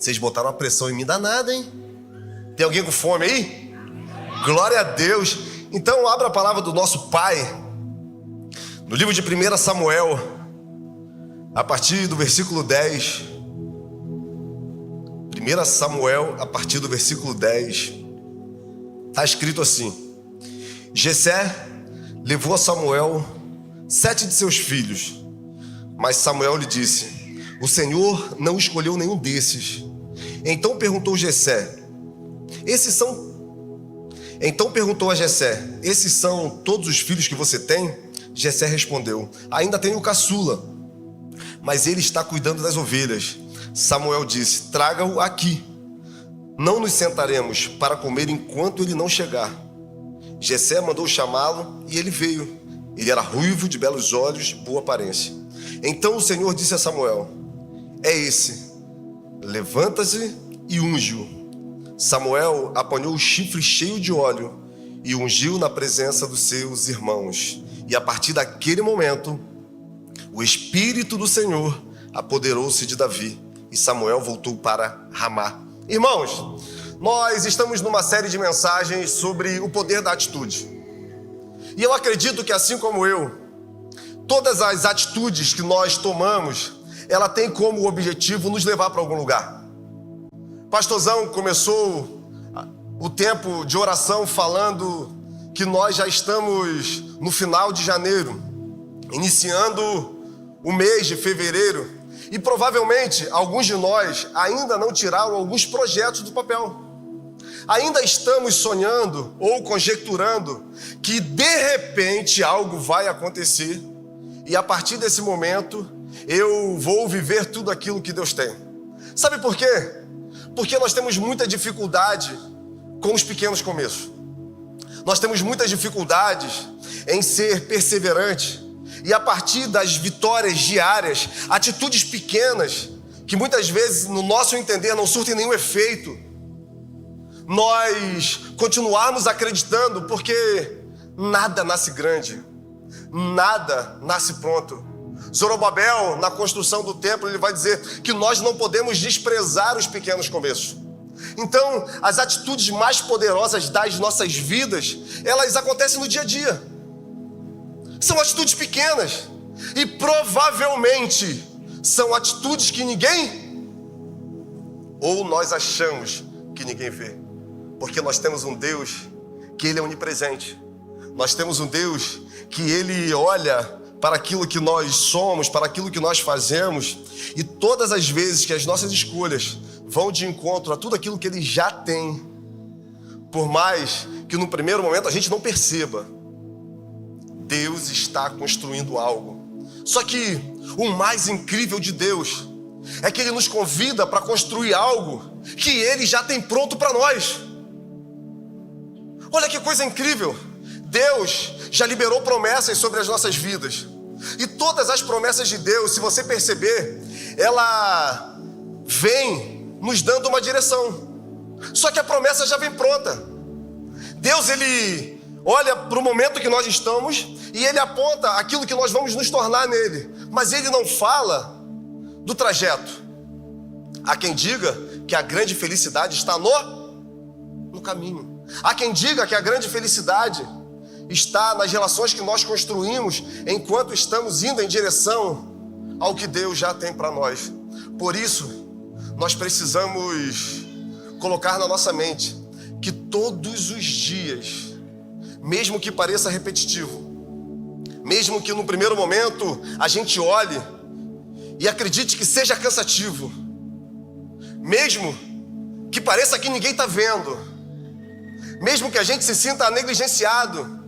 Vocês botaram uma pressão em mim danada, hein? Tem alguém com fome aí? Glória a Deus. Então abra a palavra do nosso Pai no livro de 1 Samuel, a partir do versículo 10. 1 Samuel, a partir do versículo 10. Está escrito assim: Jessé levou a Samuel 7 de seus filhos, mas Samuel lhe disse: o Senhor não escolheu nenhum desses. Então perguntou a Jessé: esses são todos os filhos que você tem? Jessé respondeu: ainda tenho o caçula, mas ele está cuidando das ovelhas. Samuel disse: traga-o aqui. Não nos sentaremos para comer enquanto ele não chegar. Jessé mandou chamá-lo e ele veio. Ele era ruivo, de belos olhos, boa aparência. Então o Senhor disse a Samuel: é esse, levanta-se e unge-o. Samuel apanhou o chifre cheio de óleo e ungiu na presença dos seus irmãos. E a partir daquele momento, o Espírito do Senhor apoderou-se de Davi e Samuel voltou para Ramá. Irmãos, nós estamos numa série de mensagens sobre o poder da atitude. E eu acredito que, assim como eu, todas as atitudes que nós tomamos, ela tem como objetivo nos levar para algum lugar. Pastorzão começou o tempo de oração falando que nós já estamos no final de janeiro, iniciando o mês de fevereiro, e provavelmente alguns de nós ainda não tiraram alguns projetos do papel. Ainda estamos sonhando ou conjecturando que de repente algo vai acontecer e a partir desse momento eu vou viver tudo aquilo que Deus tem. Sabe por quê? Porque nós temos muita dificuldade com os pequenos começos. Nós temos muitas dificuldades em ser perseverante e a partir das vitórias diárias, atitudes pequenas que muitas vezes no nosso entender não surtem nenhum efeito, nós continuarmos acreditando, porque nada nasce grande, nada nasce pronto. Zorobabel, na construção do templo, ele vai dizer que nós não podemos desprezar os pequenos começos. Então, as atitudes mais poderosas das nossas vidas, elas acontecem no dia a dia. São atitudes pequenas e provavelmente são atitudes que ninguém, ou nós achamos que ninguém vê. Porque nós temos um Deus que Ele é onipresente. Nós temos um Deus que Ele olha para aquilo que nós somos, para aquilo que nós fazemos, e todas as vezes que as nossas escolhas vão de encontro a tudo aquilo que Ele já tem, por mais que no primeiro momento a gente não perceba, Deus está construindo algo. Só que o mais incrível de Deus é que Ele nos convida para construir algo que Ele já tem pronto para nós. Olha que coisa incrível! Deus já liberou promessas sobre as nossas vidas. E todas as promessas de Deus, se você perceber, ela vem nos dando uma direção. Só que a promessa já vem pronta. Deus, Ele olha para o momento que nós estamos e Ele aponta aquilo que nós vamos nos tornar nele. Mas Ele não fala do trajeto. Há quem diga que a grande felicidade está no caminho. Há quem diga que a grande felicidade está nas relações que nós construímos enquanto estamos indo em direção ao que Deus já tem para nós. Por isso, nós precisamos colocar na nossa mente que todos os dias, mesmo que pareça repetitivo, mesmo que no primeiro momento a gente olhe e acredite que seja cansativo, mesmo que pareça que ninguém está vendo, mesmo que a gente se sinta negligenciado,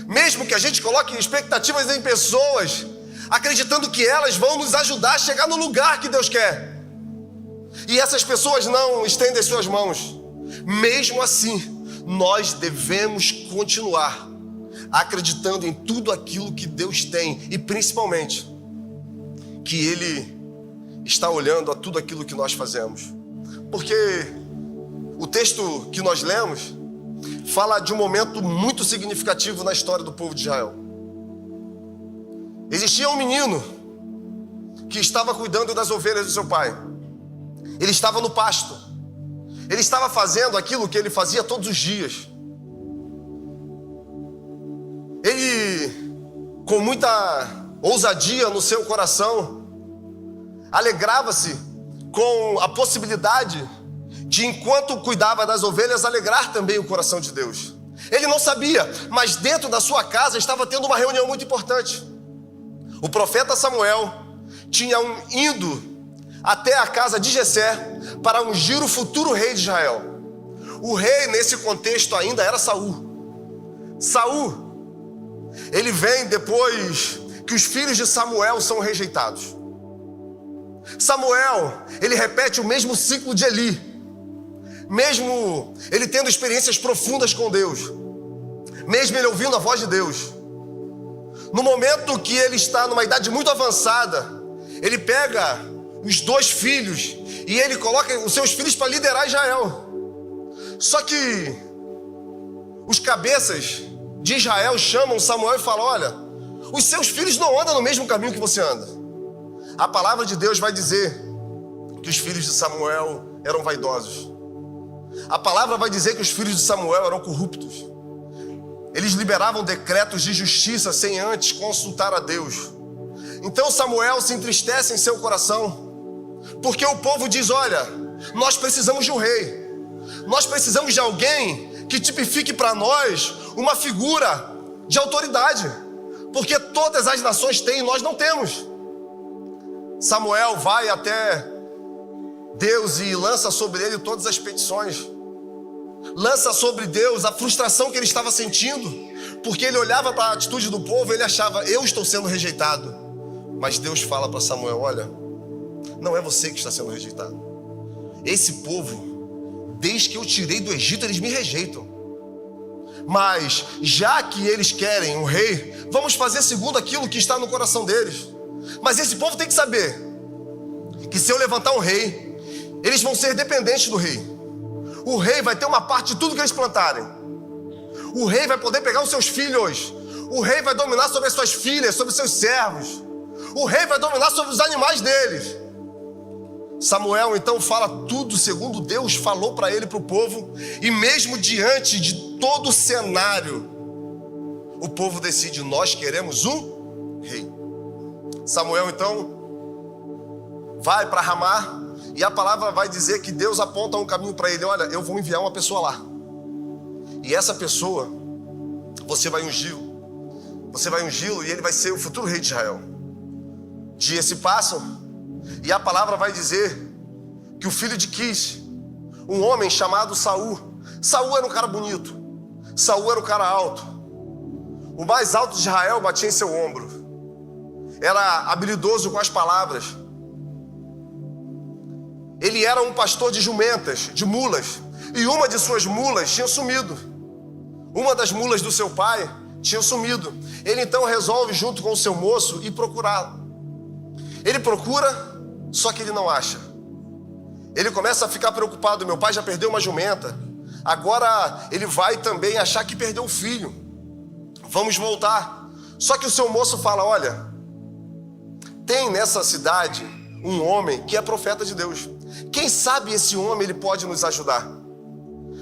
mesmo que a gente coloque expectativas em pessoas, acreditando que elas vão nos ajudar a chegar no lugar que Deus quer, e essas pessoas não estendem suas mãos, mesmo assim, nós devemos continuar acreditando em tudo aquilo que Deus tem e principalmente que Ele está olhando a tudo aquilo que nós fazemos. Porque o texto que nós lemos fala de um momento muito significativo na história do povo de Israel. Existia um menino que estava cuidando das ovelhas do seu pai. Ele estava no pasto. Ele estava fazendo aquilo que ele fazia todos os dias. Ele, com muita ousadia no seu coração, alegrava-se com a possibilidade de, enquanto cuidava das ovelhas, alegrar também o coração de Deus. Ele não sabia, mas dentro da sua casa estava tendo uma reunião muito importante. O profeta Samuel tinha ido até a casa de Jessé para ungir o futuro rei de Israel. O rei, nesse contexto, ainda era Saul. Saul, ele vem depois que os filhos de Samuel são rejeitados. Samuel, ele repete o mesmo ciclo de Eli, mesmo ele tendo experiências profundas com Deus, mesmo ele ouvindo a voz de Deus. No momento que ele está numa idade muito avançada, ele pega os 2 filhos e ele coloca os seus filhos para liderar Israel. Só que os cabeças de Israel chamam Samuel e falam: olha, os seus filhos não andam no mesmo caminho que você anda. A palavra de Deus vai dizer que os filhos de Samuel eram vaidosos. A palavra vai dizer que os filhos de Samuel eram corruptos. Eles liberavam decretos de justiça sem antes consultar a Deus. Então Samuel se entristece em seu coração, porque o povo diz: olha, nós precisamos de um rei. Nós precisamos de alguém que tipifique para nós uma figura de autoridade, porque todas as nações têm e nós não temos. Samuel vai até Deus e lança sobre ele todas as petições. Lança sobre Deus a frustração que ele estava sentindo, porque ele olhava para a atitude do povo e ele achava: eu estou sendo rejeitado. Mas Deus fala para Samuel: olha, não é você que está sendo rejeitado. Esse povo, desde que eu tirei do Egito, eles me rejeitam. Mas já que eles querem um rei, vamos fazer segundo aquilo que está no coração deles. Mas esse povo tem que saber que se eu levantar um rei, eles vão ser dependentes do rei. O rei vai ter uma parte de tudo que eles plantarem. O rei vai poder pegar os seus filhos. O rei vai dominar sobre as suas filhas, sobre os seus servos. O rei vai dominar sobre os animais deles. Samuel então fala tudo segundo Deus falou para ele e para o povo. E mesmo diante de todo o cenário, o povo decide: nós queremos um rei. Samuel então vai para Ramá, e a palavra vai dizer que Deus aponta um caminho para ele: olha, eu vou enviar uma pessoa lá, e essa pessoa você vai ungí-lo e ele vai ser o futuro rei de Israel. Dias se passam e a palavra vai dizer que o filho de Quis, um homem chamado Saul era um cara bonito, Saul era um cara alto, o mais alto de Israel, batia em seu ombro, era habilidoso com as palavras. Ele era um pastor de jumentas, de mulas, e uma de suas mulas tinha sumido. Uma das mulas do seu pai tinha sumido. Ele então resolve, junto com o seu moço, ir procurá-la. Ele procura, só que ele não acha. Ele começa a ficar preocupado: meu pai já perdeu uma jumenta, agora ele vai também achar que perdeu o filho. Vamos voltar. Só que o seu moço fala: olha, tem nessa cidade um homem que é profeta de Deus. Quem sabe esse homem ele pode nos ajudar.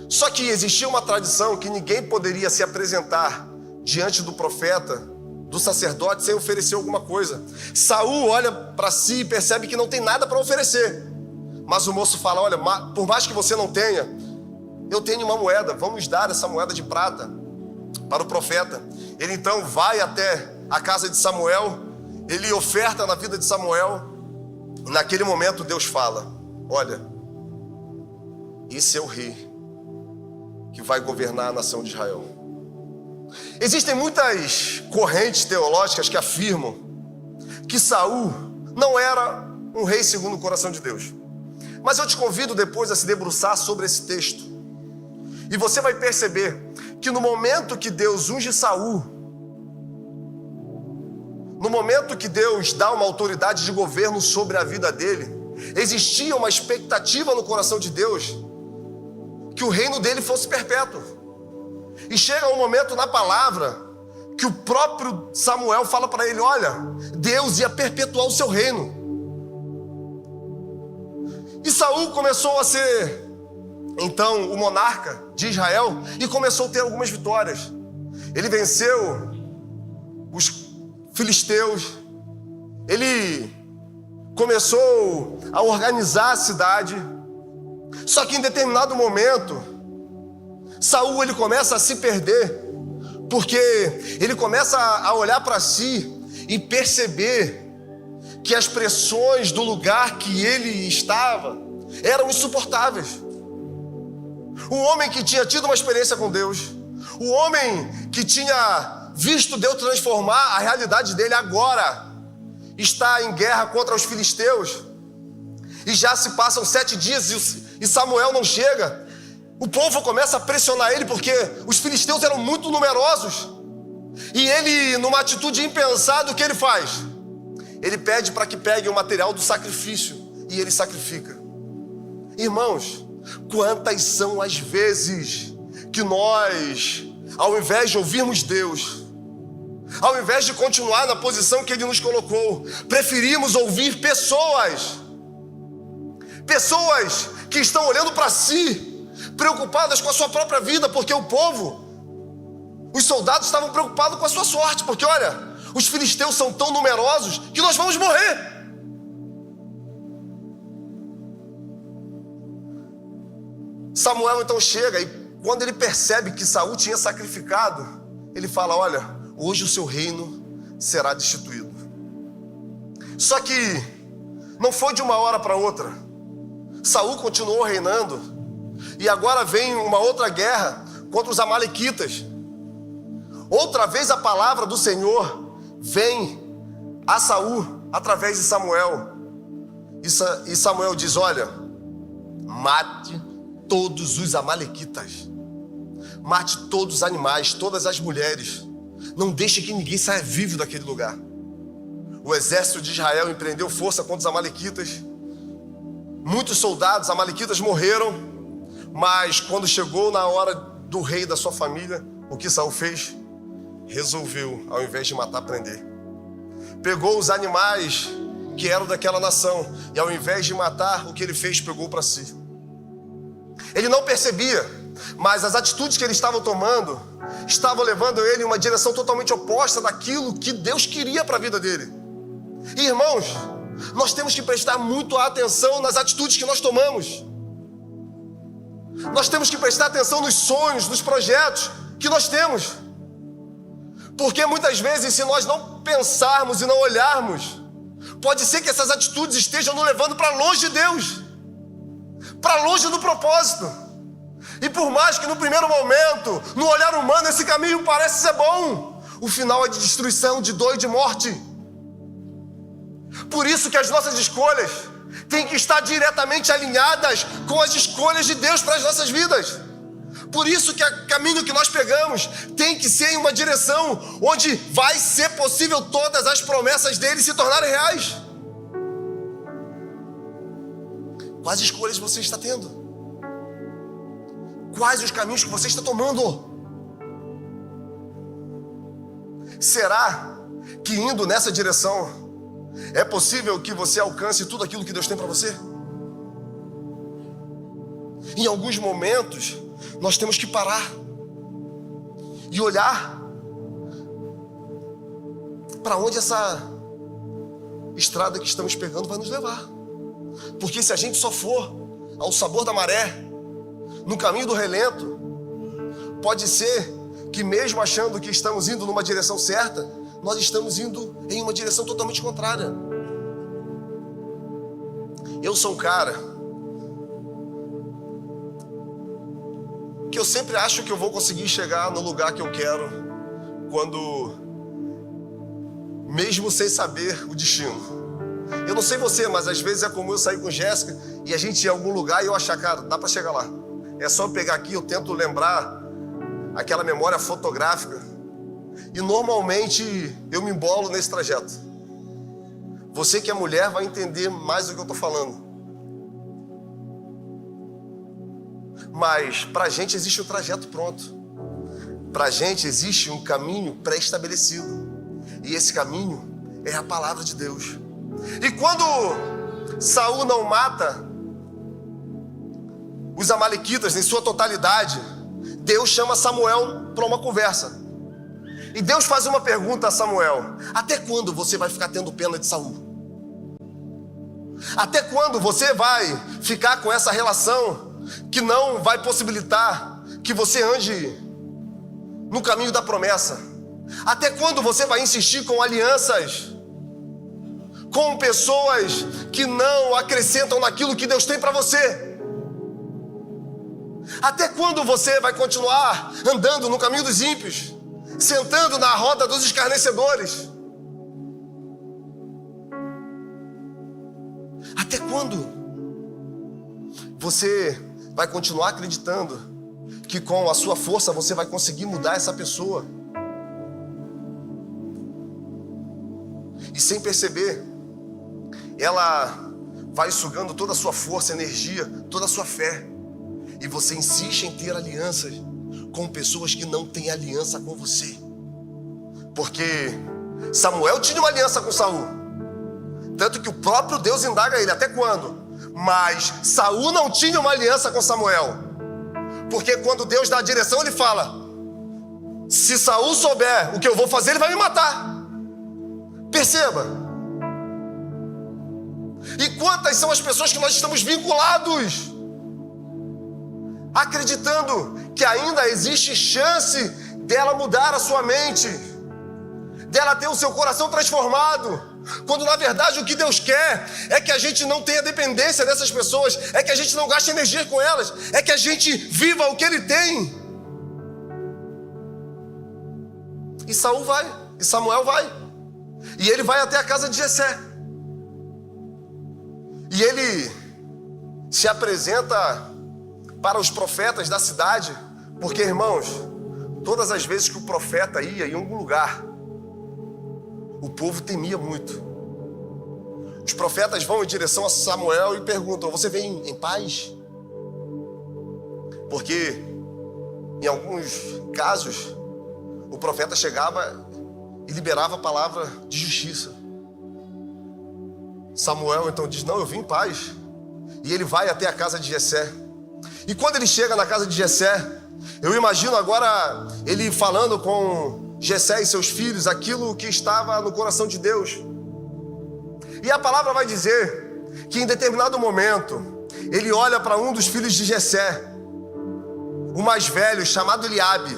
Só que existia uma tradição que ninguém poderia se apresentar diante do profeta, do sacerdote, sem oferecer alguma coisa. Saul olha para si e percebe que não tem nada para oferecer. Mas o moço fala: olha, por mais que você não tenha, eu tenho uma moeda, vamos dar essa moeda de prata para o profeta. Ele então vai até a casa de Samuel, ele oferta na vida de Samuel. Naquele momento Deus fala: olha, esse é o rei que vai governar a nação de Israel. Existem muitas correntes teológicas que afirmam que Saul não era um rei segundo o coração de Deus. Mas eu te convido depois a se debruçar sobre esse texto. E você vai perceber que no momento que Deus unge Saul, no momento que Deus dá uma autoridade de governo sobre a vida dele, existia uma expectativa no coração de Deus que o reino dele fosse perpétuo. E chega um momento na palavra que o próprio Samuel fala para ele: olha, Deus ia perpetuar o seu reino. E Saul começou a ser, então, o monarca de Israel e começou a ter algumas vitórias. Ele venceu os filisteus, ele começou a organizar a cidade. Só que em determinado momento, Saul ele começa a se perder, porque ele começa a olhar para si e perceber que as pressões do lugar que ele estava eram insuportáveis. O homem que tinha tido uma experiência com Deus, o homem que tinha visto Deus transformar a realidade dele, agora está em guerra contra os filisteus, e já se passam 7 dias e Samuel não chega. O povo começa a pressionar ele, porque os filisteus eram muito numerosos, e ele, numa atitude impensada, o que ele faz? Ele pede para que peguem o material do sacrifício, e ele sacrifica. Irmãos, quantas são as vezes que nós, ao invés de ouvirmos Deus, ao invés de continuar na posição que Ele nos colocou, preferimos ouvir pessoas que estão olhando para si, preocupadas com a sua própria vida, porque o povo, os soldados estavam preocupados com a sua sorte, porque olha, os filisteus são tão numerosos que nós vamos morrer. Samuel então chega e quando ele percebe que Saul tinha sacrificado, ele fala: olha, hoje o seu reino será destituído. Só que não foi de uma hora para outra. Saul continuou reinando e agora vem uma outra guerra contra os amalequitas. Outra vez a palavra do Senhor vem a Saul através de Samuel. E Samuel diz: olha, mate todos os amalequitas, mate todos os animais, todas as mulheres, não deixe que ninguém saia vivo daquele lugar. O exército de Israel empreendeu força contra os amalequitas. Muitos soldados amalequitas morreram, mas quando chegou na hora do rei e da sua família, o que Saul fez? Resolveu, ao invés de matar, prender. Pegou os animais que eram daquela nação e ao invés de matar, o que ele fez? Pegou para si. Ele não percebia, mas as atitudes que ele estava tomando estavam levando ele em uma direção totalmente oposta daquilo que Deus queria para a vida dele. E irmãos, nós temos que prestar muito atenção nas atitudes que nós tomamos. Nós temos que prestar atenção nos sonhos, nos projetos que nós temos. Porque muitas vezes, se nós não pensarmos e não olharmos, pode ser que essas atitudes estejam nos levando para longe de Deus, para longe do propósito. E por mais que no primeiro momento, no olhar humano, esse caminho parece ser bom, o final é de destruição, de dor e de morte. Por isso que as nossas escolhas têm que estar diretamente alinhadas com as escolhas de Deus para as nossas vidas. Por isso que o caminho que nós pegamos tem que ser em uma direção onde vai ser possível todas as promessas dele se tornarem reais. Quais escolhas você está tendo? Quais os caminhos que você está tomando? Será que indo nessa direção é possível que você alcance tudo aquilo que Deus tem para você? Em alguns momentos, nós temos que parar e olhar para onde essa estrada que estamos pegando vai nos levar. Porque se a gente só for ao sabor da maré, no caminho do relento, pode ser que mesmo achando que estamos indo numa direção certa, nós estamos indo em uma direção totalmente contrária. Eu sou um cara que eu sempre acho que eu vou conseguir chegar no lugar que eu quero, mesmo sem saber o destino. Eu não sei você, mas às vezes é comum eu sair com Jéssica e a gente ir em algum lugar e eu achar, cara, dá para chegar lá. É só eu pegar aqui, eu tento lembrar aquela memória fotográfica e normalmente eu me embolo nesse trajeto. Você que é mulher vai entender mais do que eu estou falando. Mas pra gente existe um trajeto pronto. Pra gente existe um caminho pré-estabelecido. E esse caminho é a palavra de Deus. E quando Saul não mata os amalequitas em sua totalidade, Deus chama Samuel para uma conversa. E Deus faz uma pergunta a Samuel: até quando você vai ficar tendo pena de Saul? Até quando você vai ficar com essa relação que não vai possibilitar que você ande no caminho da promessa? Até quando você vai insistir com alianças com pessoas que não acrescentam naquilo que Deus tem para você? Até quando você vai continuar andando no caminho dos ímpios, sentando na roda dos escarnecedores? Até quando você vai continuar acreditando que com a sua força você vai conseguir mudar essa pessoa? E sem perceber, ela vai sugando toda a sua força, energia, toda a sua fé. E você insiste em ter alianças com pessoas que não têm aliança com você. Porque Samuel tinha uma aliança com Saul. Tanto que o próprio Deus indaga ele: até quando? Mas Saul não tinha uma aliança com Samuel. Porque quando Deus dá a direção, ele fala: se Saul souber o que eu vou fazer, ele vai me matar. Perceba. E quantas são as pessoas que nós estamos vinculados, acreditando que ainda existe chance dela mudar a sua mente, dela ter o seu coração transformado, quando na verdade o que Deus quer é que a gente não tenha dependência dessas pessoas, é que a gente não gaste energia com elas, é que a gente viva o que Ele tem. E Saul vai, e Samuel vai, e ele vai até a casa de Jessé, e ele se apresenta para os profetas da cidade, porque, irmãos, todas as vezes que o profeta ia em algum lugar, o povo temia muito. Os profetas vão em direção a Samuel e perguntam: você vem em paz? Porque em alguns casos o profeta chegava e liberava a palavra de justiça. Samuel então diz: não, eu vim em paz. E ele vai até a casa de Jessé. E quando ele chega na casa de Jessé, eu imagino agora ele falando com Jessé e seus filhos aquilo que estava no coração de Deus. E a palavra vai dizer que em determinado momento ele olha para um dos filhos de Jessé, o mais velho, chamado Eliabe,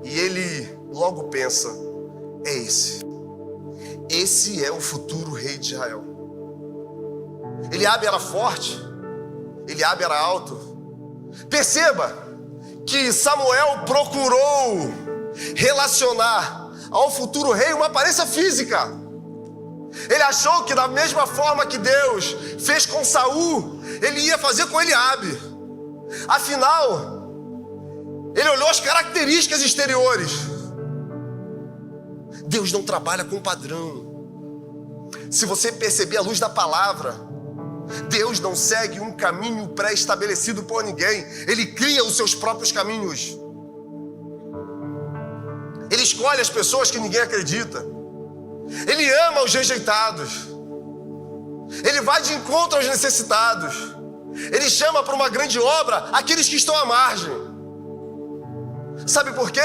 e ele logo pensa: é esse é o futuro rei de Israel. Eliabe era forte, Eliabe era alto. Perceba que Samuel procurou relacionar ao futuro rei uma aparência física. Ele achou que da mesma forma que Deus fez com Saul, ele ia fazer com Eliabe. Afinal, ele olhou as características exteriores. Deus não trabalha com padrão. Se você perceber a luz da palavra, Deus não segue um caminho pré-estabelecido por ninguém. Ele cria os seus próprios caminhos. Ele escolhe as pessoas que ninguém acredita. Ele ama os rejeitados. Ele vai de encontro aos necessitados. Ele chama para uma grande obra aqueles que estão à margem. Sabe por quê?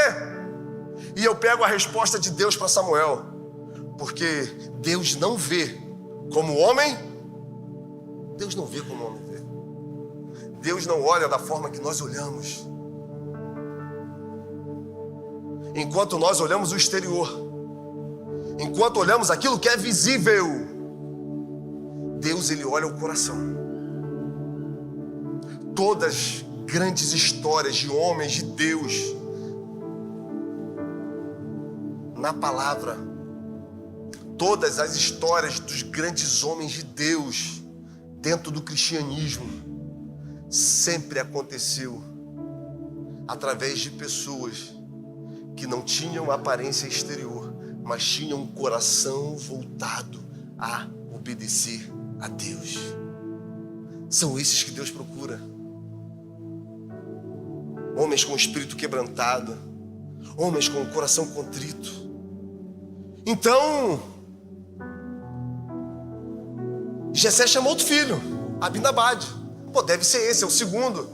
E eu pego a resposta de Deus para Samuel: porque Deus não vê como o homem. Deus não vê como o homem vê. Deus não olha da forma que nós olhamos. Enquanto nós olhamos o exterior, enquanto olhamos aquilo que é visível, Deus, Ele olha o coração. Todas grandes histórias de homens de Deus na palavra, todas as histórias dos grandes homens de Deus dentro do cristianismo, sempre aconteceu através de pessoas que não tinham aparência exterior, mas tinham um coração voltado a obedecer a Deus. São esses que Deus procura. Homens com o espírito quebrantado, homens com o coração contrito. Então, Jessé chamou outro filho, Abinadab, Pô, deve ser esse, é o segundo.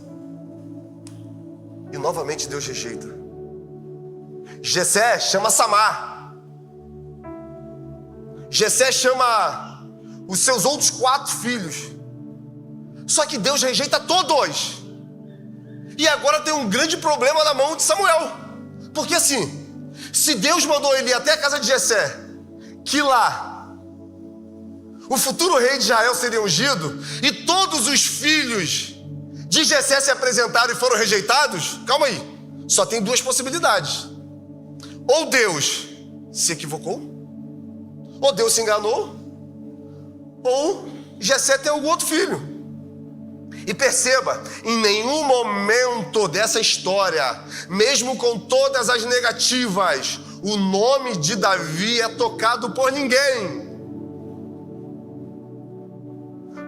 E novamente Deus rejeita. Jessé chama Samar. Jessé chama os seus outros 4 filhos. Só que Deus rejeita todos. E agora tem um grande problema na mão de Samuel. Porque assim, se Deus mandou ele ir até a casa de Jessé, que lá o futuro rei de Israel seria ungido, e todos os filhos de Jessé se apresentaram e foram rejeitados, calma aí, só tem 2 possibilidades. Ou Deus se equivocou, ou Deus se enganou, ou Jessé tem algum outro filho. E perceba, em nenhum momento dessa história, mesmo com todas as negativas, o nome de Davi é tocado por ninguém.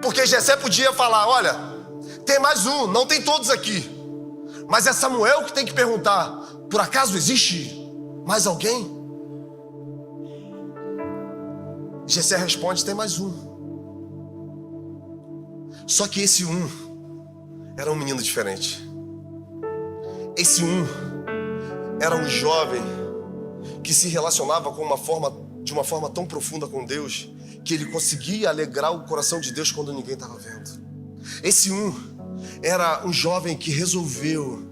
Porque Jessé podia falar, olha, tem mais um, não tem todos aqui. Mas é Samuel que tem que perguntar, por acaso existe mais alguém? Jessé responde, tem mais um. Só que esse um era um menino diferente. Esse um era um jovem que se relacionava de uma forma tão profunda com Deus que ele conseguia alegrar o coração de Deus quando ninguém estava vendo. Esse um era um jovem que resolveu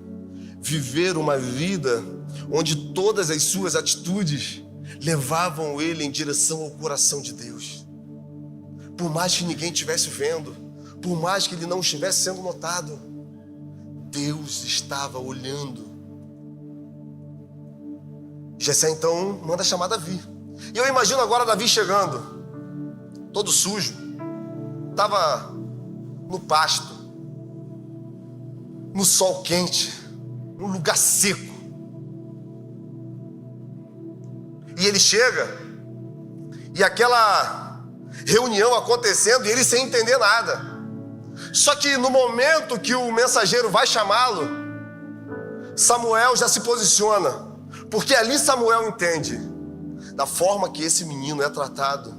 viver uma vida onde todas as suas atitudes levavam ele em direção ao coração de Deus. Por mais que ninguém estivesse vendo, por mais que ele não estivesse sendo notado, Deus estava olhando. Jessé então manda chamar Davi. E eu imagino agora Davi chegando, todo sujo, estava no pasto, no sol quente, num lugar seco. E ele chega, e aquela reunião acontecendo, e ele sem entender nada. Só que no momento que o mensageiro vai chamá-lo, Samuel já se posiciona, porque ali Samuel entende da forma que esse menino é tratado,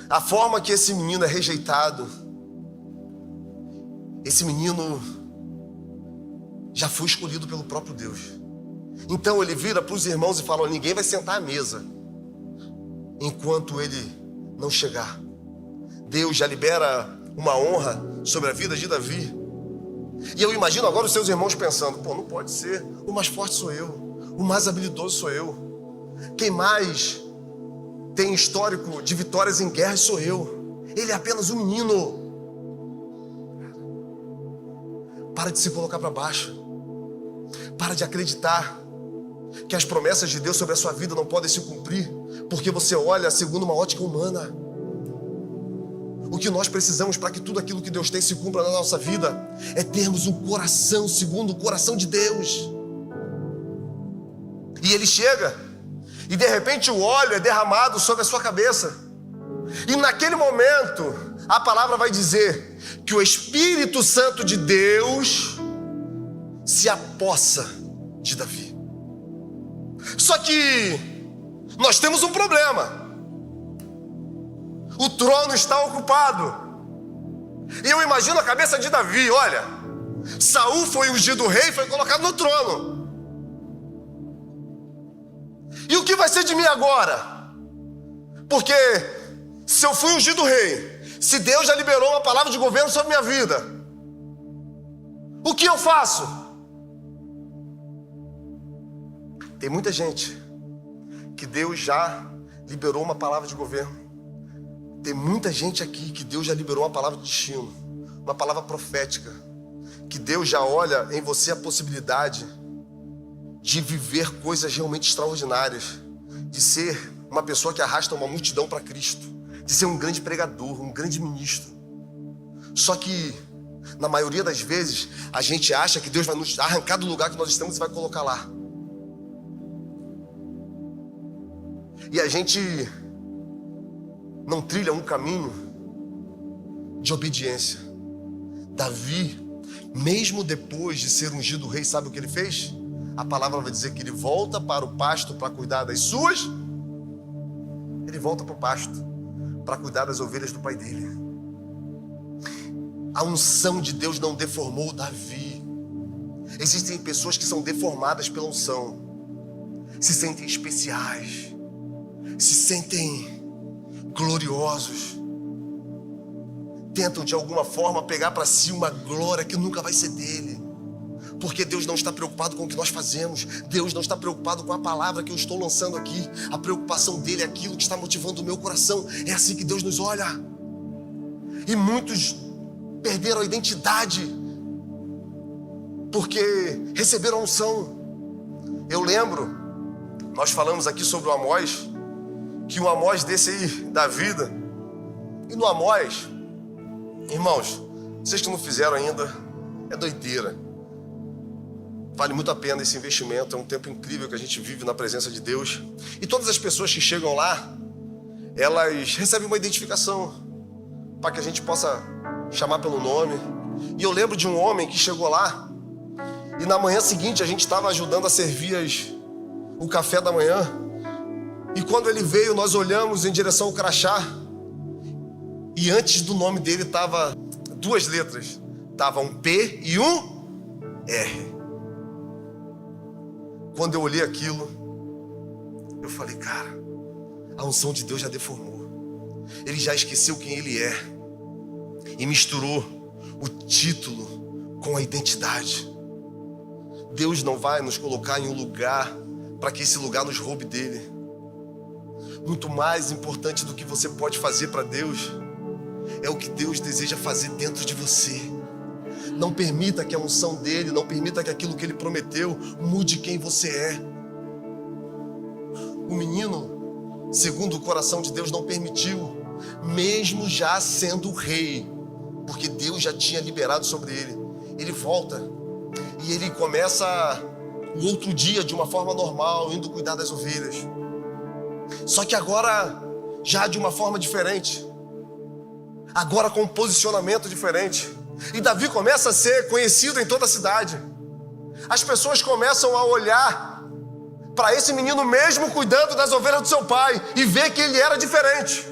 a forma que esse menino é rejeitado. Esse menino já foi escolhido pelo próprio Deus. Então ele vira para os irmãos e fala, ninguém vai sentar à mesa enquanto ele não chegar. Deus já libera uma honra sobre a vida de Davi. E eu imagino agora os seus irmãos pensando, pô, não pode ser, o mais forte sou eu, o mais habilidoso sou eu, quem mais tem histórico de vitórias em guerra sou eu, ele é apenas um menino. Para de se colocar para baixo, para de acreditar que as promessas de Deus sobre a sua vida não podem se cumprir, porque você olha segundo uma ótica humana. O que nós precisamos para que tudo aquilo que Deus tem se cumpra na nossa vida é termos um coração segundo o coração de Deus. E ele chega, e de repente o óleo é derramado sobre a sua cabeça. E naquele momento, a palavra vai dizer que o Espírito Santo de Deus se apossa de Davi. Só que nós temos um problema. O trono está ocupado. E eu imagino a cabeça de Davi, olha, Saul foi ungido rei, foi colocado no trono. E o que vai ser de mim agora? Porque se eu fui ungido rei, se Deus já liberou uma palavra de governo sobre minha vida, o que eu faço? Tem muita gente que Deus já liberou uma palavra de governo. Tem muita gente aqui que Deus já liberou uma palavra de destino, uma palavra profética, que Deus já olha em você a possibilidade de viver coisas realmente extraordinárias, de ser uma pessoa que arrasta uma multidão para Cristo, de ser um grande pregador, um grande ministro. Só que, na maioria das vezes, a gente acha que Deus vai nos arrancar do lugar que nós estamos e vai colocar lá. E a gente não trilha um caminho de obediência. Davi, mesmo depois de ser ungido rei, sabe o que ele fez? A palavra vai dizer que ele volta para o pasto para cuidar das suas. Ele volta para o pasto para cuidar das ovelhas do pai dele. A unção de Deus não deformou Davi. Existem pessoas que são deformadas pela unção, se sentem especiais, se sentem gloriosos, tentam de alguma forma pegar para si uma glória que nunca vai ser dele, porque Deus não está preocupado com o que nós fazemos. Deus não está preocupado com a palavra que eu estou lançando aqui. A preocupação dele é aquilo que está motivando o meu coração. É assim que Deus nos olha. E muitos perderam a identidade porque receberam a unção. Eu lembro, nós falamos aqui sobre o Amós, que um Amós desse aí da vida. E no Amós, irmãos, vocês que não fizeram ainda, é doideira. Vale muito a pena esse investimento. É um tempo incrível que a gente vive na presença de Deus. E todas as pessoas que chegam lá, elas recebem uma identificação para que a gente possa chamar pelo nome. E eu lembro de um homem que chegou lá e na manhã seguinte a gente estava ajudando a servir o café da manhã. E quando ele veio, nós olhamos em direção ao crachá e antes do nome dele estava 2 letras. Estava um P e um R. Quando eu olhei aquilo, eu falei, cara, a unção de Deus já deformou. Ele já esqueceu quem ele é e misturou o título com a identidade. Deus não vai nos colocar em um lugar para que esse lugar nos roube dele. Muito mais importante do que você pode fazer para Deus é o que Deus deseja fazer dentro de você. Não permita que a unção dele, não permita que aquilo que ele prometeu mude quem você é. O menino, segundo o coração de Deus, não permitiu, mesmo já sendo rei, porque Deus já tinha liberado sobre ele. Ele volta e ele começa o outro dia de uma forma normal, indo cuidar das ovelhas. Só que agora, já de uma forma diferente. Agora com um posicionamento diferente. E Davi começa a ser conhecido em toda a cidade. As pessoas começam a olhar para esse menino mesmo cuidando das ovelhas do seu pai e ver que ele era diferente.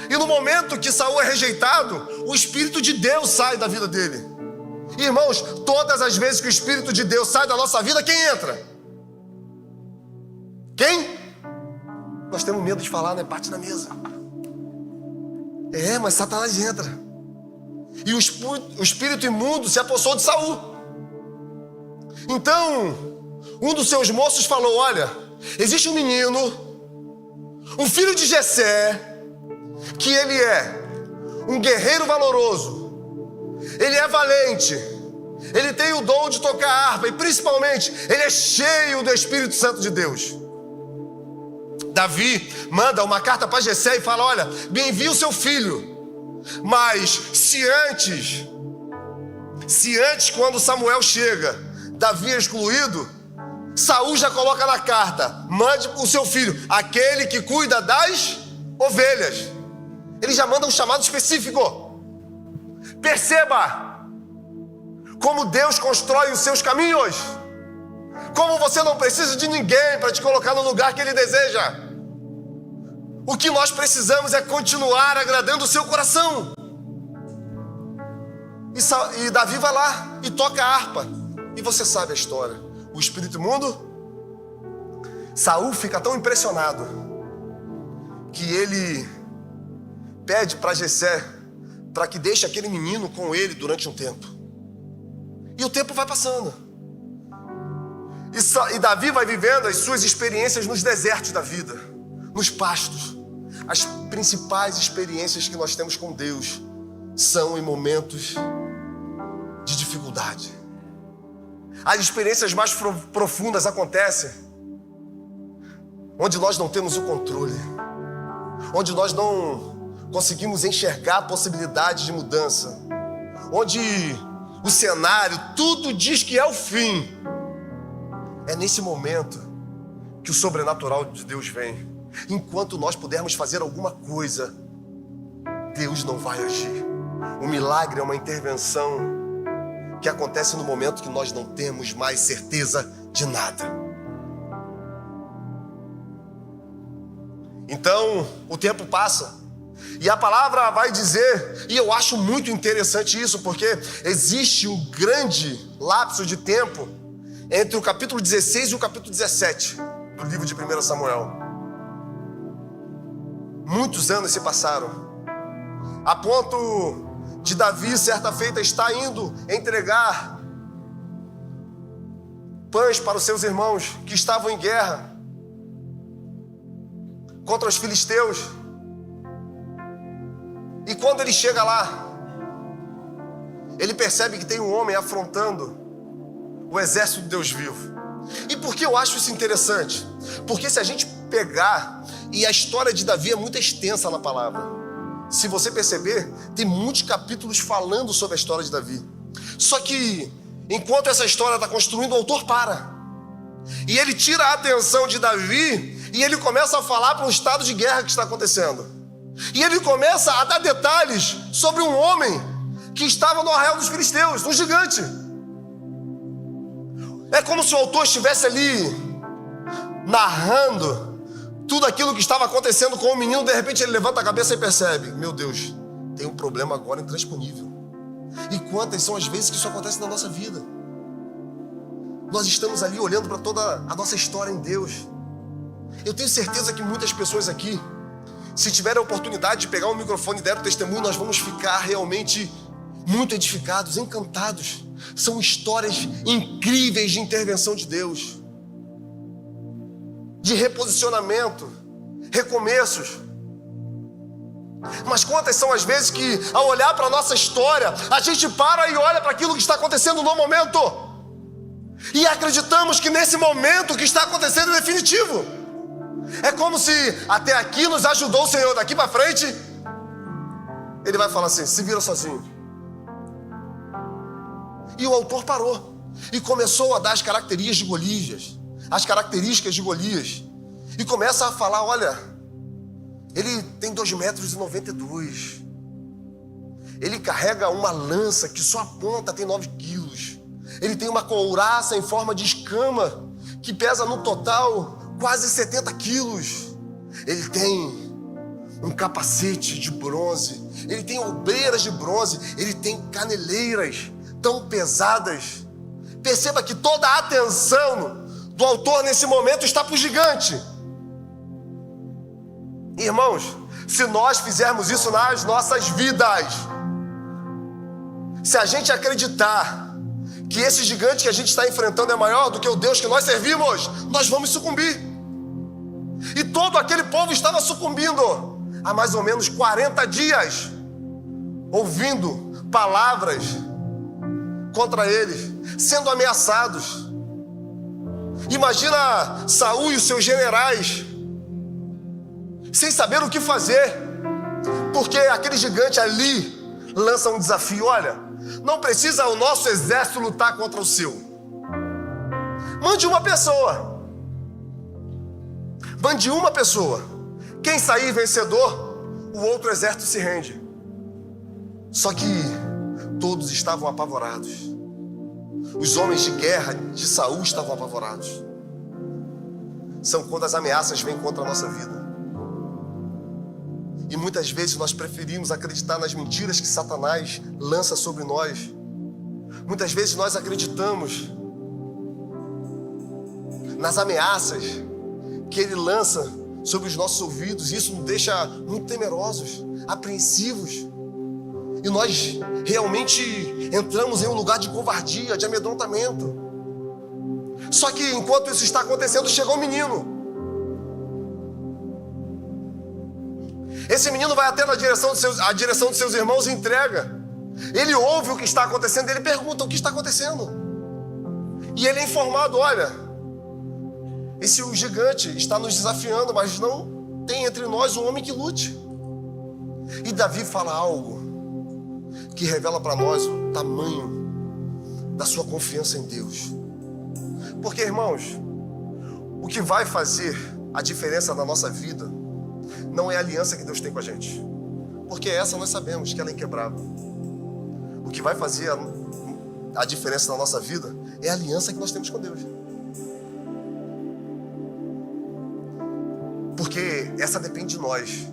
E no momento que Saul é rejeitado, o Espírito de Deus sai da vida dele. Irmãos, todas as vezes que o Espírito de Deus sai da nossa vida, quem entra? Quem? Nós temos medo de falar, né? Bate na mesa. Mas Satanás entra. E o espírito imundo se apossou de Saul. Então, um dos seus moços falou, olha, existe um menino, um filho de Jessé, que ele é um guerreiro valoroso, ele é valente, ele tem o dom de tocar harpa e principalmente, ele é cheio do Espírito Santo de Deus. Davi manda uma carta para Jessé e fala, olha, me envia o seu filho. Mas se antes, quando Samuel chega, Davi é excluído, Saul já coloca na carta, mande o seu filho, aquele que cuida das ovelhas. Ele já manda um chamado específico. Perceba como Deus constrói os seus caminhos. Como você não precisa de ninguém para te colocar no lugar que Ele deseja. O que nós precisamos é continuar agradando o seu coração. E Davi vai lá e toca a harpa. E você sabe a história. O espírito imundo, Saul fica tão impressionado que ele pede para Jessé para que deixe aquele menino com ele durante um tempo. E o tempo vai passando. E Davi vai vivendo as suas experiências nos desertos da vida, nos pastos. As principais experiências que nós temos com Deus são em momentos de dificuldade. As experiências mais profundas acontecem onde nós não temos o controle, onde nós não conseguimos enxergar a possibilidade de mudança, onde o cenário, tudo diz que é o fim. É nesse momento que o sobrenatural de Deus vem. Enquanto nós pudermos fazer alguma coisa, Deus não vai agir. O milagre é uma intervenção que acontece no momento que nós não temos mais certeza de nada. Então, o tempo passa E a palavra vai dizer, e eu acho muito interessante isso, porque existe um grande lapso de tempo entre o capítulo 16 e o capítulo 17 do livro de 1 Samuel. Muitos anos se passaram, a ponto de Davi, certa feita, estar indo entregar pães para os seus irmãos que estavam em guerra contra os filisteus. E quando ele chega lá, ele percebe que tem um homem afrontando o exército de Deus vivo. E por que eu acho isso interessante? Porque se a gente pegar, e a história de Davi é muito extensa na palavra, se você perceber, tem muitos capítulos falando sobre a história de Davi. Só que, enquanto essa história está construindo, o autor para. E ele tira a atenção de Davi e ele começa a falar para um estado de guerra que está acontecendo. E ele começa a dar detalhes sobre um homem que estava no arraial dos filisteus, um gigante. É como se o autor estivesse ali narrando tudo aquilo que estava acontecendo com o menino. De repente ele levanta a cabeça e percebe: meu Deus, tem um problema agora intransponível. E quantas são as vezes que isso acontece na nossa vida? Nós estamos ali olhando para toda a nossa história em Deus. Eu tenho certeza que muitas pessoas aqui, se tiverem a oportunidade de pegar o microfone e der o testemunho, nós vamos ficar realmente muito edificados, encantados. São histórias incríveis de intervenção de Deus, de reposicionamento, recomeços. Mas quantas são as vezes que, ao olhar para a nossa história, a gente para e olha para aquilo que está acontecendo no momento e acreditamos que nesse momento o que está acontecendo é definitivo. É como se até aqui nos ajudou o Senhor, daqui para frente Ele vai falar assim: se vira sozinho. E o autor parou e começou a dar as características de Golias, as características de Golias, e começa a falar: olha, ele tem 2,92 metros, ele carrega uma lança que só a ponta tem 9 quilos, ele tem uma couraça em forma de escama que pesa no total quase 70 quilos, ele tem um capacete de bronze, ele tem ombreiras de bronze, ele tem caneleiras tão pesadas. Perceba que toda a atenção do autor nesse momento está para o gigante. Irmãos, se nós fizermos isso nas nossas vidas, se a gente acreditar que esse gigante que a gente está enfrentando é maior do que o Deus que nós servimos, nós vamos sucumbir. E todo aquele povo estava sucumbindo há mais ou menos 40 dias, ouvindo palavras contra eles, sendo ameaçados. Imagina Saul e os seus generais sem saber o que fazer, porque aquele gigante ali lança um desafio: olha, não precisa o nosso exército lutar contra o seu, mande uma pessoa, mande uma pessoa, quem sair vencedor, o outro exército se rende. Só que todos estavam apavorados. Os homens de guerra de Saul estavam apavorados. São quando as ameaças vêm contra a nossa vida. E muitas vezes nós preferimos acreditar nas mentiras que Satanás lança sobre nós. Muitas vezes nós acreditamos nas ameaças que ele lança sobre os nossos ouvidos. E isso nos deixa muito temerosos, apreensivos. E nós realmente entramos em um lugar de covardia, de amedrontamento. Só que enquanto isso está acontecendo, chegou um menino. Esse menino vai até a direção dos seus irmãos e entrega. Ele ouve o que está acontecendo, ele pergunta: o que está acontecendo? E ele é informado: olha, esse gigante está nos desafiando, mas não tem entre nós um homem que lute. E Davi fala algo que revela para nós o tamanho da sua confiança em Deus. Porque, irmãos, o que vai fazer a diferença na nossa vida não é a aliança que Deus tem com a gente, porque essa nós sabemos que ela é inquebrável. O que vai fazer a diferença na nossa vida é a aliança que nós temos com Deus, porque essa depende de nós.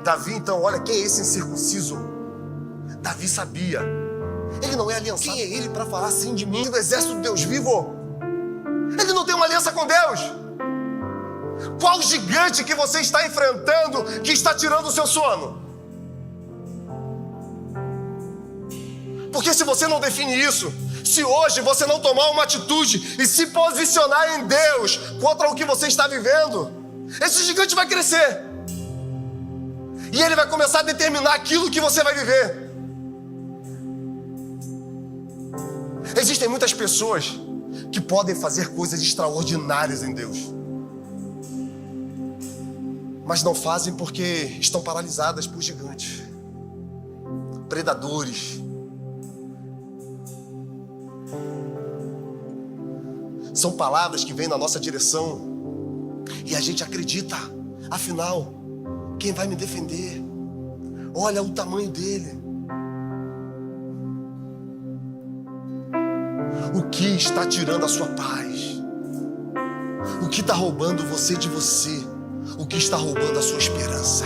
Davi, então, olha, quem é esse incircunciso? Davi sabia. Ele não é aliançado. Quem é ele para falar assim de mim, do exército do Deus vivo? Ele não tem uma aliança com Deus. Qual gigante que você está enfrentando que está tirando o seu sono? Porque se você não define isso, se hoje você não tomar uma atitude e se posicionar em Deus contra o que você está vivendo, esse gigante vai crescer. E ele vai começar a determinar aquilo que você vai viver. Existem muitas pessoas que podem fazer coisas extraordinárias em Deus, mas não fazem porque estão paralisadas por gigantes, predadores. São palavras que vêm na nossa direção e a gente acredita. Afinal, quem vai me defender? Olha o tamanho dele. O que está tirando a sua paz? O que está roubando você de você? O que está roubando a sua esperança?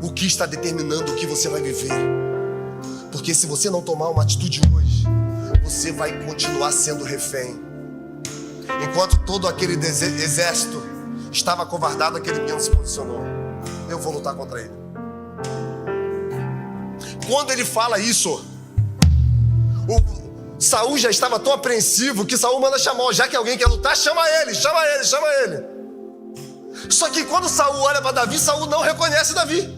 O que está determinando o que você vai viver? Porque se você não tomar uma atitude hoje, você vai continuar sendo refém. Enquanto todo aquele exército estava acovardado, aquele menino se posicionou. Eu vou lutar contra ele. Quando ele fala isso, Saul já estava tão apreensivo que Saul manda chamar. Já que alguém quer lutar, chama ele. Só que quando Saul olha para Davi, Saul não reconhece Davi.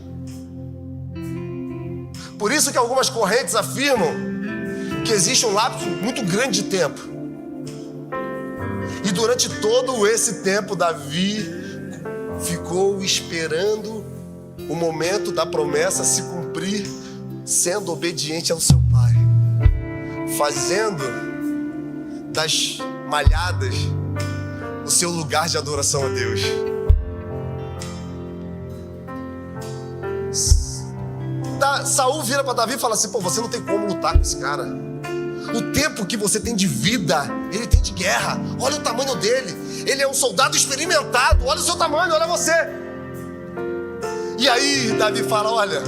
Por isso que algumas correntes afirmam que existe um lapso muito grande de tempo. E durante todo esse tempo, Davi ficou esperando o momento da promessa se cumprir, sendo obediente ao seu pai, fazendo das malhadas o seu lugar de adoração a Deus. Saul vira para Davi e fala assim: pô, você não tem como lutar com esse cara. O tempo que você tem de vida, ele tem de guerra. Olha o tamanho dele. Ele é um soldado experimentado. Olha o seu tamanho, olha você. E aí Davi fala: olha,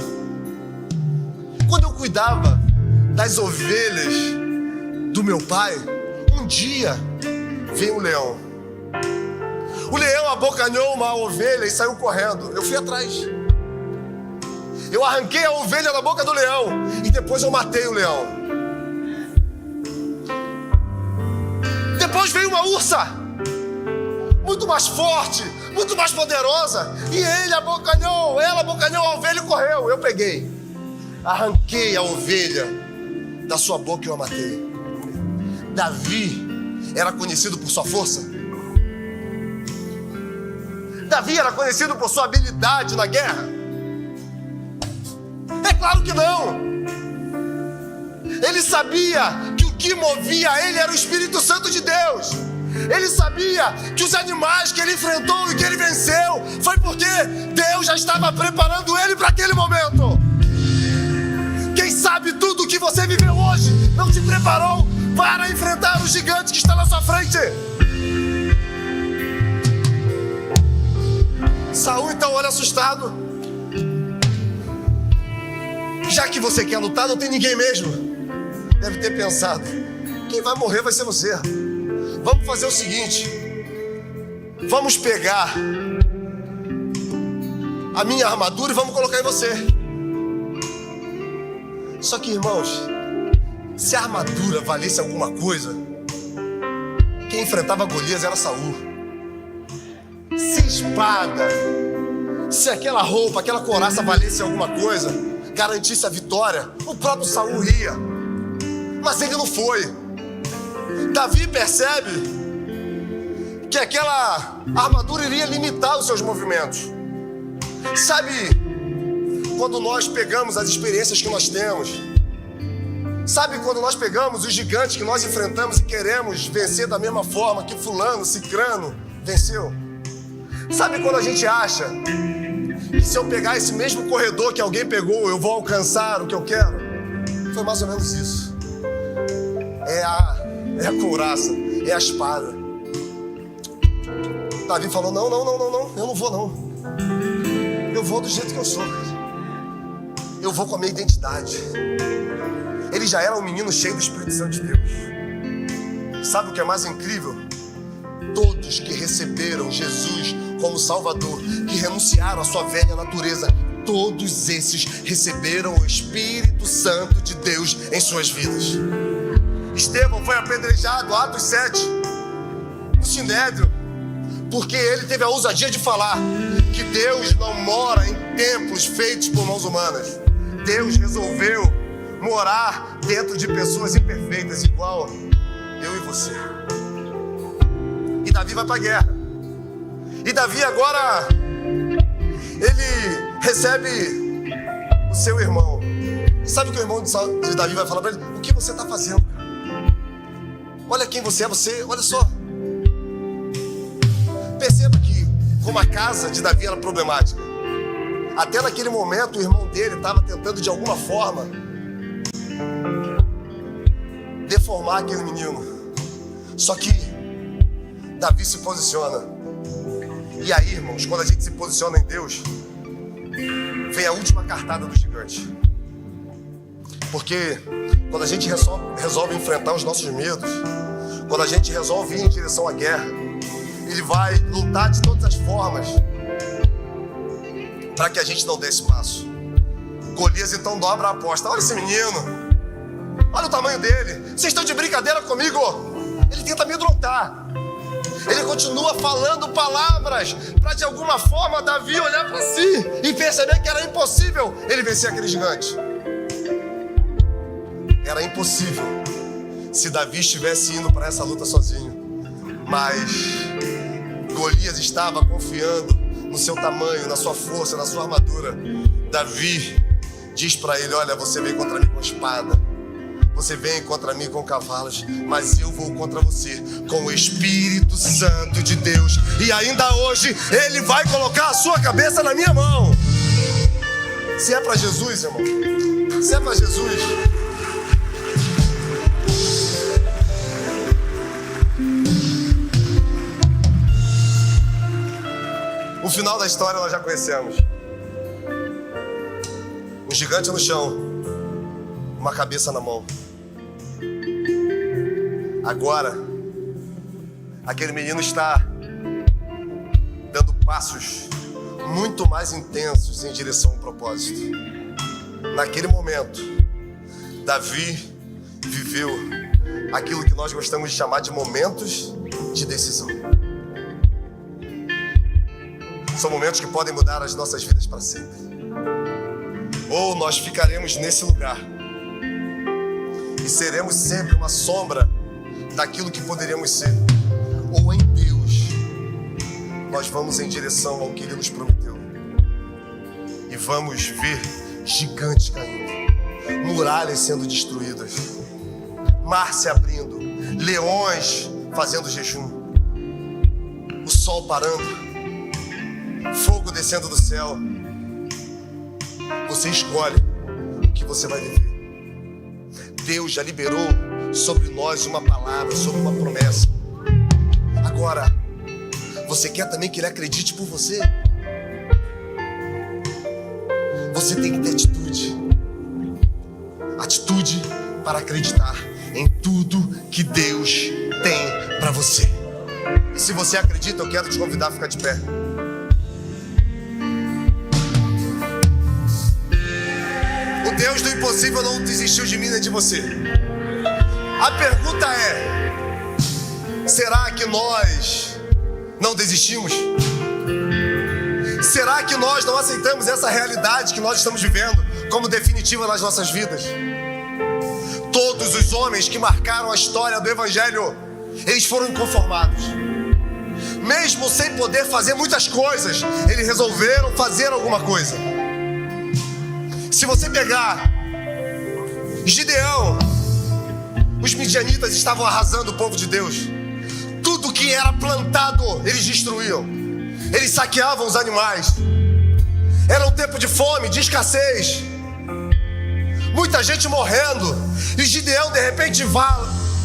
quando eu cuidava das ovelhas do meu pai, um dia veio um leão. O leão abocanhou uma ovelha e saiu correndo. Eu fui atrás. Eu arranquei a ovelha da boca do leão e depois eu matei o leão. Depois veio uma ursa, muito mais forte, muito mais poderosa, e ela abocanhou a ovelha e correu. Eu peguei, arranquei a ovelha da sua boca e eu a matei. Davi era conhecido por sua força? Davi era conhecido por sua habilidade na guerra? É claro que não. Ele sabia que o que movia ele era o Espírito Santo de Deus. Ele sabia que os animais que ele enfrentou e que ele venceu foi porque Deus já estava preparando ele para aquele momento. Quem sabe tudo o que você viveu hoje não se preparou para enfrentar o gigante que está na sua frente. Saul então olha assustado. Já que você quer lutar, não tem ninguém mesmo. Deve ter pensado: quem vai morrer vai ser você. Vamos fazer o seguinte: vamos pegar a minha armadura e vamos colocar em você. Só que, irmãos, se a armadura valesse alguma coisa, quem enfrentava Golias era Saul. Se espada, se aquela roupa, aquela couraça valesse alguma coisa, garantisse a vitória, o próprio Saul ia. Mas ele não foi. Davi percebe que aquela armadura iria limitar os seus movimentos. Sabe, quando nós pegamos as experiências que nós temos, sabe quando nós pegamos os gigantes que nós enfrentamos e queremos vencer da mesma forma que fulano, cicrano venceu? Sabe quando a gente acha que se eu pegar esse mesmo corredor que alguém pegou, eu vou alcançar o que eu quero? Foi mais ou menos isso. É a couraça, é a espada. Davi falou: não, eu não vou não. Eu vou do jeito que eu sou, cara. Eu vou com a minha identidade. Ele já era um menino cheio do Espírito Santo de Deus. Sabe o que é mais incrível? Todos que receberam Jesus como Salvador, que renunciaram à sua velha natureza, todos esses receberam o Espírito Santo de Deus em suas vidas. Estevão foi apedrejado, Atos 7, no Sinédrio, porque ele teve a ousadia de falar que Deus não mora em templos feitos por mãos humanas. Deus resolveu morar dentro de pessoas imperfeitas, igual eu e você. E Davi vai para a guerra. E Davi agora, ele recebe o seu irmão. E sabe o que o irmão de Davi vai falar para ele? O que você está fazendo, cara? Olha quem você é, olha só. Perceba que como a casa de Davi era problemática. Até naquele momento o irmão dele estava tentando de alguma forma deformar aquele menino. Só que Davi se posiciona. E aí, irmãos, quando a gente se posiciona em Deus, vem a última cartada do gigante. Porque quando a gente resolve enfrentar os nossos medos, quando a gente resolve ir em direção à guerra, Ele vai lutar de todas as formas para que a gente não dê esse passo. Golias então dobra a aposta. Olha esse menino, olha o tamanho dele. Vocês estão de brincadeira comigo? Ele tenta me amedrontar. Ele continua falando palavras para de alguma forma Davi olhar para si e perceber que era impossível ele vencer aquele gigante. Era impossível se Davi estivesse indo para essa luta sozinho. Mas Golias estava confiando no seu tamanho, na sua força, na sua armadura. Davi diz para ele: olha, você vem contra mim com espada, você vem contra mim com cavalos, mas eu vou contra você com o Espírito Santo de Deus. E ainda hoje Ele vai colocar a sua cabeça na minha mão. Se é para Jesus, irmão, se é para Jesus, o final da história nós já conhecemos. Um gigante no chão, uma cabeça na mão. Agora, aquele menino está dando passos muito mais intensos em direção ao propósito. Naquele momento, Davi viveu aquilo que nós gostamos de chamar de momentos de decisão. São momentos que podem mudar as nossas vidas para sempre. Ou nós ficaremos nesse lugar e seremos sempre uma sombra daquilo que poderíamos ser. Ou em Deus nós vamos em direção ao que Ele nos prometeu e vamos ver gigantes caindo, muralhas sendo destruídas, mar se abrindo, leões fazendo jejum, o sol parando, fogo descendo do céu. Você escolhe o que você vai viver. Deus já liberou sobre nós uma palavra, sobre uma promessa. Agora, você quer também que Ele acredite por você? Você tem que ter atitude. Atitude para acreditar em tudo que Deus tem para você. E se você acredita, eu quero te convidar a ficar de pé. O Deus do impossível não desistiu de mim nem de você. A pergunta é: será que nós não desistimos? Será que nós não aceitamos essa realidade que nós estamos vivendo como definitiva nas nossas vidas? Todos os homens que marcaram a história do Evangelho, eles foram inconformados. Mesmo sem poder fazer muitas coisas, eles resolveram fazer alguma coisa. Se você pegar Gideão, os midianitas estavam arrasando o povo de Deus. Tudo que era plantado, eles destruíam. Eles saqueavam os animais. Era um tempo de fome, de escassez. Muita gente morrendo. E Gideão de repente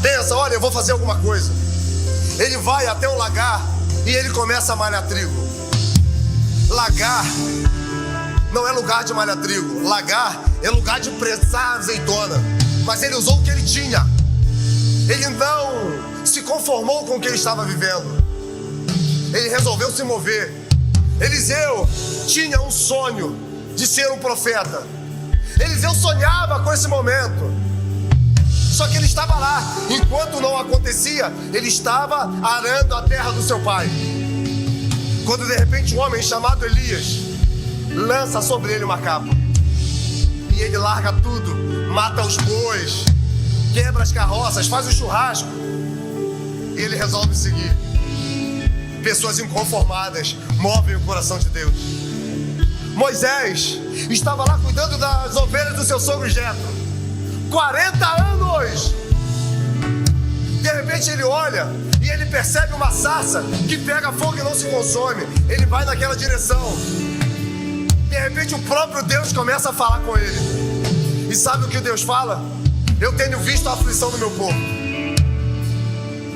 pensa: olha, eu vou fazer alguma coisa. Ele vai até um lagar e ele começa a malhar trigo. Lagar não é lugar de malhar trigo. Lagar é lugar de prensar azeitona. Mas ele usou o que ele tinha. Ele não se conformou com o que ele estava vivendo. Ele resolveu se mover. Eliseu tinha um sonho de ser um profeta. Eliseu sonhava com esse momento. Só que ele estava lá. Enquanto não acontecia, ele estava arando a terra do seu pai. Quando de repente um homem chamado Elias lança sobre ele uma capa. E ele larga tudo, mata os bois, quebra as carroças, faz o churrasco. E ele resolve seguir. Pessoas inconformadas movem o coração de Deus. Moisés estava lá cuidando das ovelhas do seu sogro Jetro. 40 anos! De repente ele olha e ele percebe uma sarça que pega fogo e não se consome. Ele vai naquela direção. De repente o próprio Deus começa a falar com ele. E sabe o que Deus fala? Eu tenho visto a aflição do meu povo.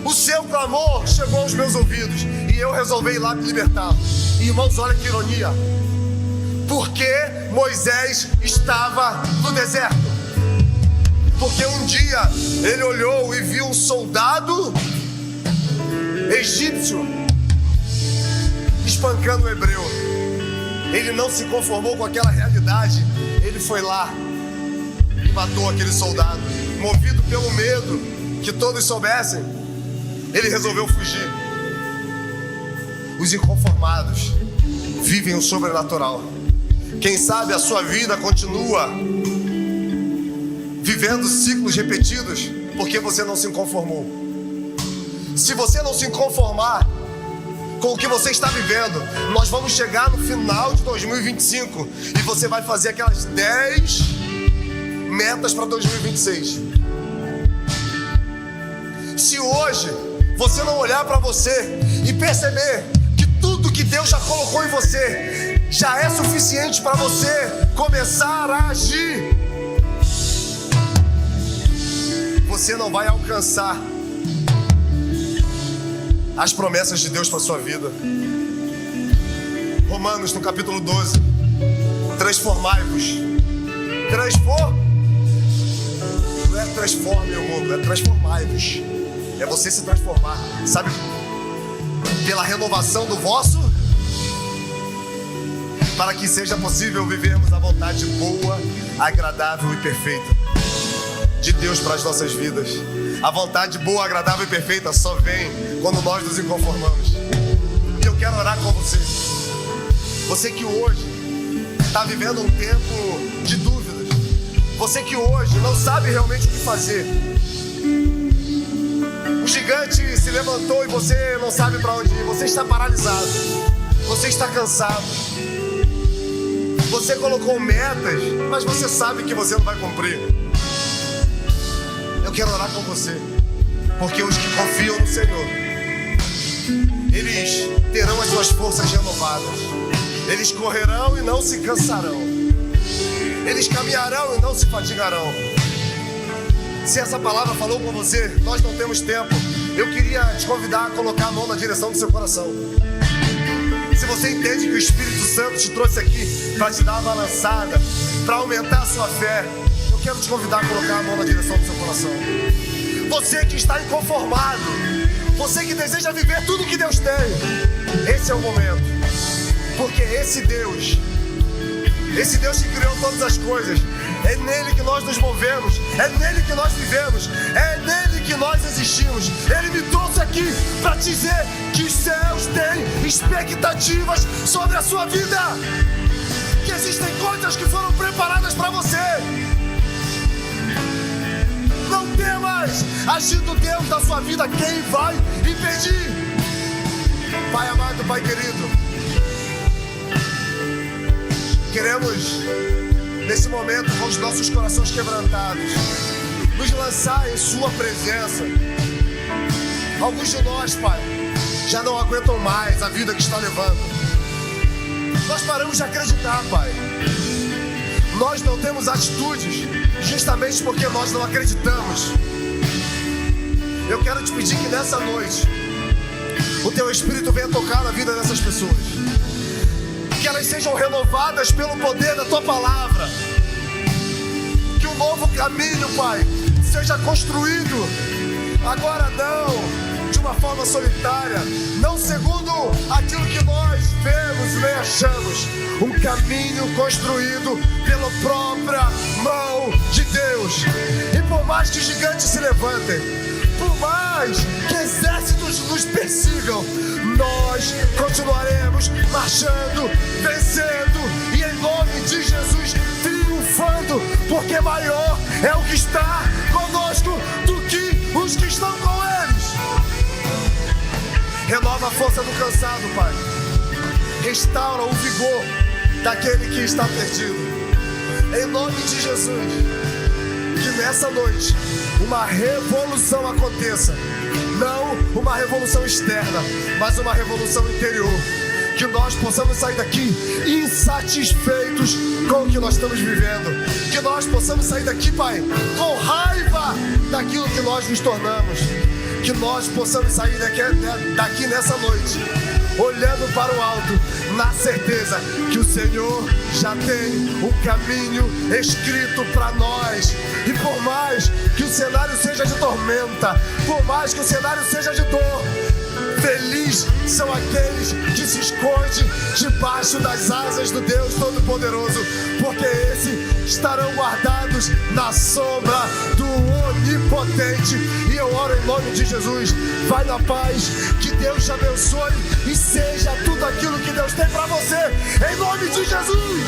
O seu clamor chegou aos meus ouvidos e eu resolvi ir lá me libertá-lo. Irmãos, olha que ironia. Porque Moisés estava no deserto. Porque um dia ele olhou e viu um soldado egípcio espancando o hebreu. Ele não se conformou com aquela realidade. Ele foi lá e matou aquele soldado. Movido pelo medo que todos soubessem, ele resolveu fugir. Os inconformados vivem o sobrenatural. Quem sabe a sua vida continua vivendo ciclos repetidos porque você não se conformou. Se você não se conformar com o que você está vivendo, nós vamos chegar no final de 2025 e você vai fazer aquelas 10 metas para 2026. Se hoje você não olhar para você e perceber que tudo que Deus já colocou em você já é suficiente para você começar a agir, você não vai alcançar as promessas de Deus para a sua vida. Romanos, no capítulo 12. Transformai-vos. Não é transforme o mundo, é transformai-vos. É você se transformar, sabe? Pela renovação do vosso, para que seja possível vivermos a vontade boa, agradável e perfeita de Deus para as nossas vidas. A vontade boa, agradável e perfeita só vem quando nós nos inconformamos. E eu quero orar com você. Você que hoje está vivendo um tempo de dúvidas. Você que hoje não sabe realmente o que fazer. O gigante se levantou e você não sabe para onde ir. Você está paralisado. Você está cansado. Você colocou metas, mas você sabe que você não vai cumprir. Eu quero orar com você, porque os que confiam no Senhor, eles terão as suas forças renovadas. Eles correrão e não se cansarão. Eles caminharão e não se fatigarão. Se essa palavra falou com você, nós não temos tempo. Eu queria te convidar a colocar a mão na direção do seu coração. Se você entende que o Espírito Santo te trouxe aqui para te dar uma balançada, para aumentar a sua fé, eu quero te convidar a colocar a mão na direção do seu coração. Você que está inconformado, você que deseja viver tudo que Deus tem, esse é o momento. Porque esse Deus que criou todas as coisas, é nele que nós nos movemos, é nele que nós vivemos, é nele que nós existimos. Ele me trouxe aqui para te dizer que os céus têm expectativas sobre a sua vida, que existem coisas que foram preparadas para você. Não temas, agindo Deus da sua vida, quem vai impedir? Pai amado, Pai querido, queremos, nesse momento, com os nossos corações quebrantados, nos lançar em sua presença. Alguns de nós, Pai, já não aguentam mais a vida que está levando. Nós paramos de acreditar, Pai. Nós não temos atitudes justamente porque nós não acreditamos. Eu quero te pedir que nessa noite o Teu Espírito venha tocar na vida dessas pessoas. Que elas sejam renovadas pelo poder da Tua palavra. Que um novo caminho, Pai, seja construído, agora não de uma forma solitária, não segundo aquilo que nós vemos nem achamos, um caminho construído pela própria mão de Deus. E por mais que gigantes se levantem, por mais que exércitos nos persigam, nós continuaremos marchando, vencendo e em nome de Jesus triunfando, porque maior é o que está conosco do que os que estão com eles. Renova a força do cansado, Pai. Restaura o vigor daquele que está perdido. Em nome de Jesus, que nessa noite uma revolução aconteça. Não uma revolução externa, mas uma revolução interior. Que nós possamos sair daqui insatisfeitos com o que nós estamos vivendo. Que nós possamos sair daqui, Pai, com raiva daquilo que nós nos tornamos. Que nós possamos sair daqui nessa noite olhando para o alto, na certeza que o Senhor já tem um caminho escrito para nós. E por mais que o cenário seja de tormenta, por mais que o cenário seja de dor, felizes são aqueles que se escondem debaixo das asas do Deus Todo-Poderoso, porque esses estarão guardados na sombra do Onipotente. E eu oro em nome de Jesus. Vai na paz, que Deus te abençoe e seja tudo aquilo que Deus tem para você, em nome de Jesus.